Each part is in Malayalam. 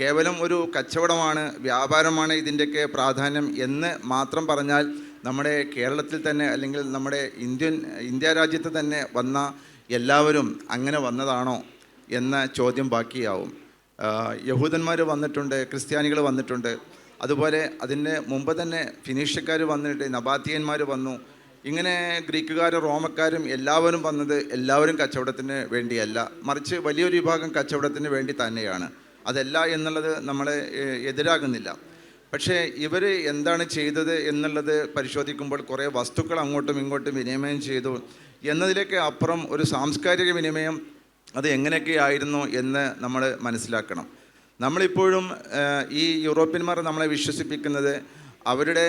കേവലം ഒരു കച്ചവടമാണ്, വ്യാപാരമാണ് ഇതിൻ്റെയൊക്കെ പ്രാധാന്യം എന്ന് മാത്രം പറഞ്ഞാൽ നമ്മുടെ കേരളത്തിൽ തന്നെ അല്ലെങ്കിൽ നമ്മുടെ ഇന്ത്യ രാജ്യത്ത് തന്നെ വന്ന എല്ലാവരും അങ്ങനെ വന്നതാണോ എന്ന ചോദ്യം ബാക്കിയാവും. യഹൂദന്മാർ വന്നിട്ടുണ്ട്, ക്രിസ്ത്യാനികൾ വന്നിട്ടുണ്ട്, അതുപോലെ അതിന് മുമ്പ് തന്നെ ഫിനീഷ്യക്കാർ വന്നിട്ട്, നബാത്തിയന്മാർ വന്നു. ഇങ്ങനെ ഗ്രീക്കുകാരും റോമക്കാരും എല്ലാവരും വന്നത് എല്ലാവരും കച്ചവടത്തിന് വേണ്ടിയല്ല, മറിച്ച് വലിയൊരു വിഭാഗം കച്ചവടത്തിന് വേണ്ടി തന്നെയാണ്. അതല്ല എന്നുള്ളത് നമ്മളെ എതിരാകുന്നില്ല. പക്ഷേ ഇവർ എന്താണ് ചെയ്തത് എന്നുള്ളത് പരിശോധിക്കുമ്പോൾ കുറേ വസ്തുക്കൾ അങ്ങോട്ടും ഇങ്ങോട്ടും വിനിമയം ചെയ്തു എന്നതിലേക്ക് അപ്പുറം ഒരു സാംസ്കാരിക വിനിമയം അത് എങ്ങനെയൊക്കെയായിരുന്നു എന്ന് നമ്മൾ മനസ്സിലാക്കണം. നമ്മളിപ്പോഴും ഈ യൂറോപ്യന്മാർ നമ്മളെ വിശ്വസിപ്പിക്കുന്നത് അവരുടെ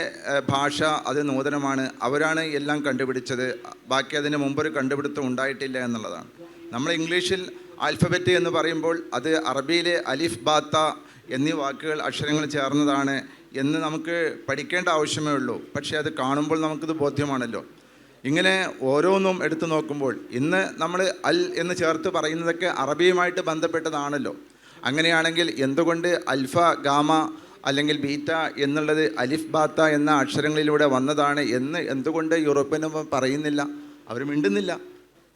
ഭാഷ അത് നൂതനമാണ്, അവരാണ് എല്ലാം കണ്ടുപിടിച്ചത്, ബാക്കി അതിന് മുമ്പൊരു കണ്ടുപിടുത്തം ഉണ്ടായിട്ടില്ല എന്നുള്ളതാണ്. നമ്മൾ ഇംഗ്ലീഷിൽ ആൽഫബറ്റ് എന്ന് പറയുമ്പോൾ അത് അറബിയിലെ അലിഫ് ബാത്ത എന്നീ വാക്കുകൾ അക്ഷരങ്ങൾ ചേർന്നതാണ് എന്ന് നമുക്ക് പഠിക്കേണ്ട ആവശ്യമേ ഉള്ളൂ. പക്ഷേ അത് കാണുമ്പോൾ നമുക്കിത് ബോധ്യമാണല്ലോ. ഇങ്ങനെ ഓരോന്നും എടുത്തു നോക്കുമ്പോൾ ഇന്ന് നമ്മൾ അൽ എന്ന് ചേർത്ത് പറയുന്നതൊക്കെ അറബിയുമായിട്ട് ബന്ധപ്പെട്ടതാണല്ലോ. അങ്ങനെയാണെങ്കിൽ എന്തുകൊണ്ട് അൽഫ, ഗാമ അല്ലെങ്കിൽ ബീറ്റ എന്നുള്ളത് അലിഫ് ബാത്ത എന്ന അക്ഷരങ്ങളിലൂടെ വന്നതാണ് എന്ന് എന്തുകൊണ്ട് യൂറോപ്യന്മാർ പറയുന്നില്ല? അവർ മിണ്ടുന്നില്ല.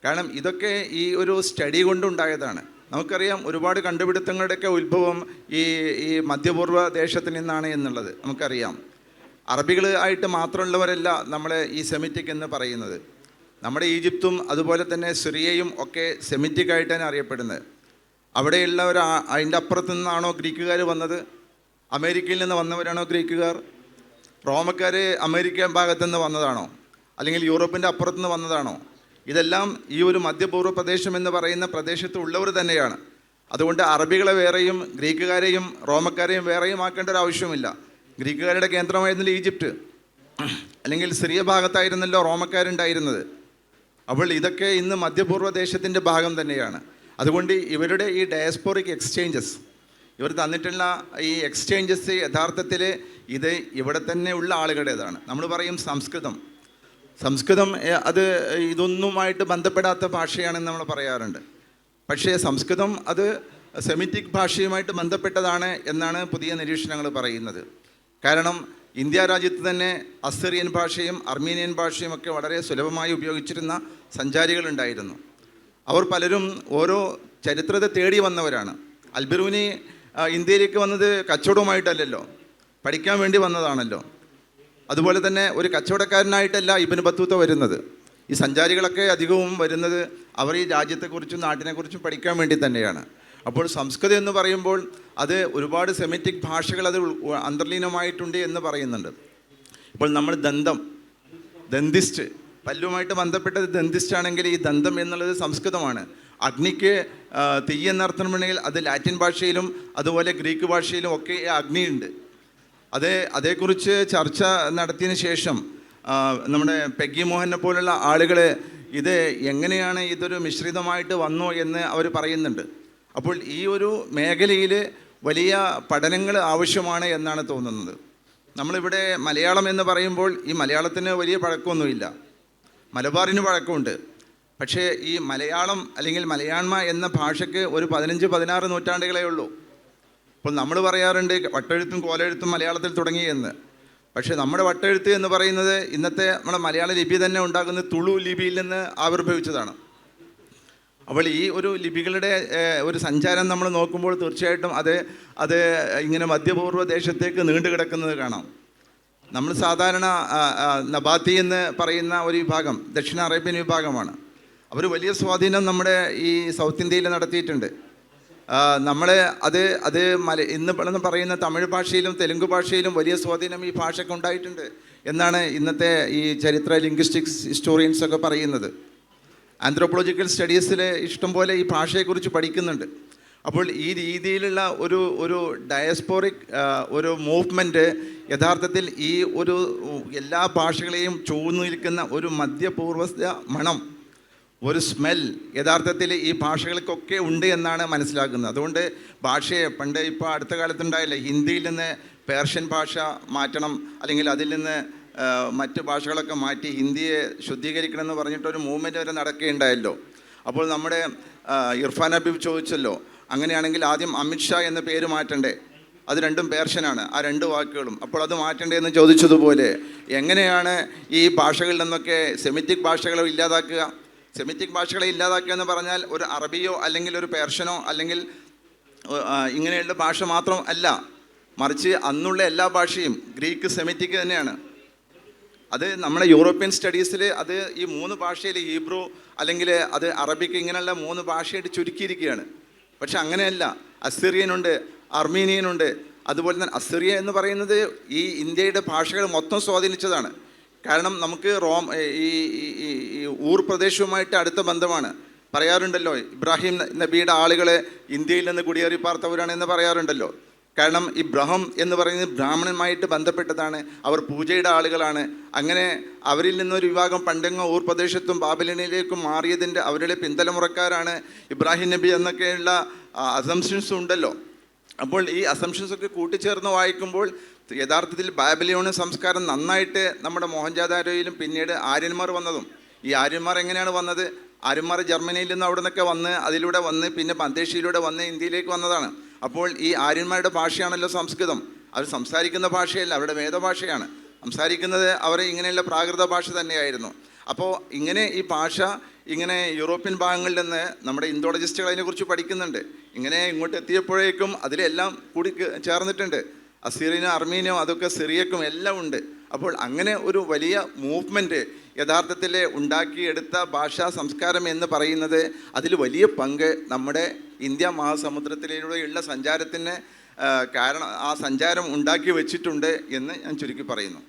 കാരണം ഇതൊക്കെ ഈ ഒരു സ്റ്റഡി കൊണ്ടുണ്ടായതാണ്. നമുക്കറിയാം ഒരുപാട് കണ്ടുപിടുത്തങ്ങളുടെയൊക്കെ ഉത്ഭവം ഈ മധ്യപൂർവ്വ ദേശത്ത് നിന്നാണ് എന്നുള്ളത് നമുക്കറിയാം. അറബികൾ ആയിട്ട് മാത്രമുള്ളവരല്ല നമ്മൾ ഈ സെമിറ്റിക് എന്ന് പറയുന്നത്. നമ്മുടെ ഈജിപ്തും അതുപോലെ തന്നെ സിറിയയും ഒക്കെ സെമിറ്റിക് ആയിട്ടാണ് അറിയപ്പെടുന്നത്. അവിടെയുള്ളവർ അതിൻ്റെ അപ്പുറത്തു നിന്നാണോ ഗ്രീക്കുകാർ വന്നത്? അമേരിക്കയിൽ നിന്ന് വന്നവരാണോ ഗ്രീക്കുകാർ? റോമക്കാർ അമേരിക്കൻ ഭാഗത്തു നിന്ന് വന്നതാണോ? അല്ലെങ്കിൽ യൂറോപ്പിൻ്റെ അപ്പുറത്തുനിന്ന് വന്നതാണോ? ഇതെല്ലാം ഈ ഒരു മധ്യപൂർവ്വ പ്രദേശം എന്ന് പറയുന്ന പ്രദേശത്ത് ഉള്ളവർ തന്നെയാണ്. അതുകൊണ്ട് അറബികളെ വേറെയും ഗ്രീക്കുകാരെയും റോമക്കാരെയും വേറെയും ആക്കേണ്ട ഒരു ആവശ്യമില്ല. ഗ്രീക്കുകാരുടെ കേന്ദ്രമായിരുന്നില്ല ഈജിപ്റ്റ്, അല്ലെങ്കിൽ സിറിയ ഭാഗത്തായിരുന്നല്ലോ റോമക്കാരുണ്ടായിരുന്നത്. അപ്പോൾ ഇതൊക്കെ ഇന്ന് മധ്യപൂർവ്വ ദേശത്തിൻ്റെ ഭാഗം തന്നെയാണ്. അതുകൊണ്ട് ഇവരുടെ ഈ ഡയസ്പോറിക് എക്സ്ചേഞ്ചസ്, ഇവർ തന്നിട്ടുള്ള ഈ എക്സ്ചേഞ്ചസ് യഥാർത്ഥത്തിൽ ഇത് ഇവിടെ തന്നെ ഉള്ള ആളുകളുടേതാണ്. നമ്മൾ പറയും സംസ്കൃതം അത് ഇതൊന്നുമായിട്ട് ബന്ധപ്പെടാത്ത ഭാഷയാണെന്ന് നമ്മൾ പറയാറുണ്ട്. പക്ഷേ സംസ്കൃതം അത് സെമിറ്റിക് ഭാഷയുമായിട്ട് ബന്ധപ്പെട്ടതാണ് എന്നാണ് പുതിയ നിരീക്ഷണങ്ങൾ പറയുന്നത്. കാരണം ഇന്ത്യ രാജ്യത്ത് തന്നെ അസ്സിറിയൻ ഭാഷയും അർമീനിയൻ ഭാഷയും ഒക്കെ വളരെ സുലഭമായി ഉപയോഗിച്ചിരുന്ന സഞ്ചാരികളുണ്ടായിരുന്നു. അവർ പലരും ഓരോ ചരിത്രത്തെ തേടി വന്നവരാണ്. അൽബിറൂനി ഇന്ത്യയിലേക്ക് വന്നത് കച്ചവടവുമായിട്ടല്ലല്ലോ, പഠിക്കാൻ വേണ്ടി വന്നതാണല്ലോ. അതുപോലെ തന്നെ ഒരു കച്ചവടക്കാരനായിട്ടല്ല ഇബ്നു ബത്തൂത്ത വരുന്നത്. ഈ സഞ്ചാരികളൊക്കെ അധികവും വരുന്നത് അവർ ഈ രാജ്യത്തെക്കുറിച്ചും നാട്ടിനെക്കുറിച്ചും പഠിക്കാൻ വേണ്ടി തന്നെയാണ്. അപ്പോൾ സംസ്കൃതം എന്ന് പറയുമ്പോൾ അത് ഒരുപാട് സെമിറ്റിക് ഭാഷകൾ അത് അന്തർലീനമായിട്ടുണ്ട് എന്ന് പറയുന്നുണ്ട്. ഇപ്പോൾ നമ്മൾ ദന്തിസ്റ്റ്, പല്ലുമായിട്ട് ബന്ധപ്പെട്ടത് ദന്തിസ്റ്റ് ആണെങ്കിൽ ഈ ദന്തം എന്നുള്ളത് സംസ്കൃതമാണ്. അഗ്നിക്ക് തീയെന്നർത്ഥമുണ്ടെങ്കിൽ അത് ലാറ്റിൻ ഭാഷയിലും അതുപോലെ ഗ്രീക്ക് ഭാഷയിലും ഒക്കെ അഗ്നിയുണ്ട്. അതേക്കുറിച്ച് ചർച്ച നടത്തിയതിന് ശേഷം നമ്മുടെ പെഗ്ഗി മോഹനെ പോലുള്ള ആളുകൾ ഇത് എങ്ങനെയാണ് ഇതൊരു മിശ്രിതമായിട്ട് വന്നോ എന്ന് അവർ പറയുന്നുണ്ട്. അപ്പോൾ ഈ ഒരു മേഖലയിൽ വലിയ പഠനങ്ങൾ ആവശ്യമാണ് എന്നാണ് തോന്നുന്നത്. നമ്മളിവിടെ മലയാളം എന്ന് പറയുമ്പോൾ ഈ മലയാളത്തിന് വലിയ പഴക്കമൊന്നുമില്ല, മലബാറിന് പഴക്കമുണ്ട്. പക്ഷേ ഈ മലയാളം അല്ലെങ്കിൽ മലയാണ്മ എന്ന ഭാഷയ്ക്ക് ഒരു 15-16 നൂറ്റാണ്ടുകളേ ഉള്ളൂ. അപ്പോൾ നമ്മൾ പറയാറുണ്ട് വട്ടെഴുത്തും കോലെഴുത്തും മലയാളത്തിൽ തുടങ്ങി എന്ന്. പക്ഷേ നമ്മുടെ വട്ടെഴുത്ത് എന്ന് പറയുന്നത് ഇന്നത്തെ നമ്മുടെ മലയാള ലിപി തന്നെ ഉണ്ടാകുന്നത് തുളു ലിപിയിൽ നിന്ന് ആവിർഭവിച്ചതാണ്. അപ്പോൾ ഈ ഒരു ലിപികളുടെ ഒരു സഞ്ചാരം നമ്മൾ നോക്കുമ്പോൾ തീർച്ചയായിട്ടും അത് ഇങ്ങനെ മധ്യപൂർവ്വ ദേശത്തേക്ക് നീണ്ടു കിടക്കുന്നത് കാണാം. നമ്മൾ സാധാരണ നബാത്തി എന്ന് പറയുന്ന ഒരു വിഭാഗം ദക്ഷിണ അറേബ്യൻ വിഭാഗമാണ്. അവർ വലിയ സ്വാധീനം നമ്മുടെ ഈ സൗത്ത് ഇന്ത്യയിൽ നടത്തിയിട്ടുണ്ട്. നമ്മൾ ഇന്ന് പറയുന്ന തമിഴ് ഭാഷയിലും തെലുങ്ക് ഭാഷയിലും വലിയ സ്വാധീനം ഈ ഭാഷയ്ക്ക് ഉണ്ടായിട്ടുണ്ട് എന്നാണ് ഇന്നത്തെ ഈ ചരിത്ര ലിംഗ്വിസ്റ്റിക്സ് ഹിസ്റ്റോറിയൻസൊക്കെ പറയുന്നത്. ആന്ത്രോപോളജിക്കൽ സ്റ്റഡീസിൽ ഇഷ്ടംപോലെ ഈ ഭാഷയെക്കുറിച്ച് പഠിക്കുന്നുണ്ട്. അപ്പോൾ ഈ രീതിയിലുള്ള ഒരു ഡയസ്പോറിക് ഒരു മൂവ്മെൻറ്റ് യഥാർത്ഥത്തിൽ ഈ ഒരു എല്ലാ ഭാഷകളെയും ചൂഴ്ന്നു നിൽക്കുന്ന ഒരു മധ്യപൂർവ്വ മണം, ഒരു സ്മെൽ യഥാർത്ഥത്തിൽ ഈ ഭാഷകൾക്കൊക്കെ ഉണ്ട് എന്നാണ് മനസ്സിലാക്കുന്നത്. അതുകൊണ്ട് ഭാഷയെ ഇപ്പോൾ അടുത്ത കാലത്തുണ്ടായില്ലേ, ഹിന്ദിയിൽ നിന്ന് പേർഷ്യൻ ഭാഷ മാറ്റണം, അല്ലെങ്കിൽ അതിൽ നിന്ന് മറ്റ് ഭാഷകളൊക്കെ മാറ്റി ഹിന്ദിയെ ശുദ്ധീകരിക്കണം എന്ന് പറഞ്ഞിട്ടൊരു മൂവ്മെൻറ്റ് വരെ നടക്കുകയുണ്ടായല്ലോ. അപ്പോൾ നമ്മുടെ ഇർഫാൻ ഹബീബ് ചോദിച്ചല്ലോ, അങ്ങനെയാണെങ്കിൽ ആദ്യം അമിത്ഷാ എന്ന പേര് മാറ്റണ്ടേ? അത് രണ്ടും പേർഷ്യനാണ്, ആ രണ്ട് വാക്കുകളും. അപ്പോൾ അത് മാറ്റണ്ടേ എന്ന് ചോദിച്ചതുപോലെ എങ്ങനെയാണ് ഈ ഭാഷകളിൽ നിന്നൊക്കെ സെമിറ്റിക് ഭാഷകളെ ഇല്ലാതാക്കുക? സെമിറ്റിക് ഭാഷകളെ ഇല്ലാതാക്കുക എന്ന് പറഞ്ഞാൽ ഒരു അറബിയോ അല്ലെങ്കിൽ ഒരു പേർഷ്യനോ അല്ലെങ്കിൽ ഇങ്ങനെയുള്ള ഭാഷ മാത്രം അല്ല, മറിച്ച് അന്നുള്ള എല്ലാ ഭാഷയും ഗ്രീക്ക് സെമിറ്റിക് തന്നെയാണ്. അത് നമ്മുടെ യൂറോപ്യൻ സ്റ്റഡീസിൽ അത് ഈ 3 ഭാഷയിൽ ഹീബ്രു അല്ലെങ്കിൽ അത് അറബിക്ക് ഇങ്ങനെയുള്ള 3 ഭാഷയായിട്ട് ചുരുക്കിയിരിക്കുകയാണ്. പക്ഷെ അങ്ങനെയല്ല, അസിറിയനുണ്ട്, അർമീനിയനുണ്ട്. അതുപോലെ തന്നെ അസിറിയ എന്ന് പറയുന്നത് ഈ ഇന്ത്യയുടെ ഭാഷകൾ മൊത്തം സ്വാധീനിച്ചതാണ്. കാരണം നമുക്ക് ഈ ഊർ പ്രദേശവുമായിട്ട് അടുത്ത ബന്ധമാണ്. പറയാറുണ്ടല്ലോ, ഇബ്രാഹിം നബിയുടെ ആളുകൾ ഇന്ത്യയിൽ നിന്ന് കുടിയേറി പാർത്തവരാണ് എന്ന് പറയാറുണ്ടല്ലോ. കാരണം ഈ ബ്രഹം എന്ന് പറയുന്നത് ബ്രാഹ്മണനുമായിട്ട് ബന്ധപ്പെട്ടതാണ്, അവർ പൂജയുടെ ആളുകളാണ്. അങ്ങനെ അവരിൽ നിന്നൊരു വിഭാഗം പണ്ടെങ്ങോ ഊർ പ്രദേശത്തും ബാബിലോണിലേക്കും മാറിയതിൻ്റെ അവരുടെ പിന്തലമുറക്കാരാണ് ഇബ്രാഹിം നബി എന്നൊക്കെയുള്ള അസംഷൻസ് ഉണ്ടല്ലോ. അപ്പോൾ ഈ അസംഷൻസൊക്കെ കൂട്ടിച്ചേർന്ന് വായിക്കുമ്പോൾ യഥാർത്ഥത്തിൽ ബാബിലോണിയൻ സംസ്കാരം നന്നായിട്ട് നമ്മുടെ മോഹൻജാദാരോയിലും പിന്നീട് ആര്യന്മാർ വന്നതും. ഈ ആര്യന്മാർ എങ്ങനെയാണ് വന്നത്? ആര്യന്മാർ ജർമ്മനിയിൽ നിന്ന് അവിടെ നിന്നൊക്കെ വന്ന് അതിലൂടെ വന്ന് പിന്നെ പന്തേഷിയിലൂടെ വന്ന് ഇന്ത്യയിലേക്ക് വന്നതാണ്. അപ്പോൾ ഈ ആര്യന്മാരുടെ ഭാഷയാണല്ലോ സംസ്കൃതം. അവർ സംസാരിക്കുന്ന ഭാഷയല്ല, അവരുടെ വേദഭാഷയാണ് സംസാരിക്കുന്നത്. അവർ ഇങ്ങനെയുള്ള പ്രാകൃത ഭാഷ തന്നെയായിരുന്നു. അപ്പോൾ ഇങ്ങനെ ഈ ഭാഷ ഇങ്ങനെ യൂറോപ്യൻ ഭാഗങ്ങളിൽ നിന്ന് നമ്മുടെ ഇന്തോളജിസ്റ്റുകൾ അതിനെക്കുറിച്ച് പഠിക്കുന്നുണ്ട്. ഇങ്ങനെ ഇങ്ങോട്ട് എത്തിയപ്പോഴേക്കും അതിലെല്ലാം കൂടി ചേർന്നിട്ടുണ്ട്. അസീറിയനും അർമീനിയും അതൊക്കെ സിറിയക്കും എല്ലാം ഉണ്ട്. അപ്പോൾ അങ്ങനെ ഒരു വലിയ മൂവ്മെൻറ്റ് യഥാർത്ഥത്തിൽ ഉണ്ടാക്കിയെടുത്ത ഭാഷാ സംസ്കാരം എന്ന് പറയുന്നത് അതിൽ വലിയ പങ്ക് നമ്മുടെ ഇന്ത്യ മഹാസമുദ്രത്തിലൂടെയുള്ള സഞ്ചാരത്തിന് കാരണം ആ സഞ്ചാരം ഉണ്ടാക്കി വെച്ചിട്ടുണ്ട് എന്ന് ഞാൻ ചുരുക്കി പറയുന്നു.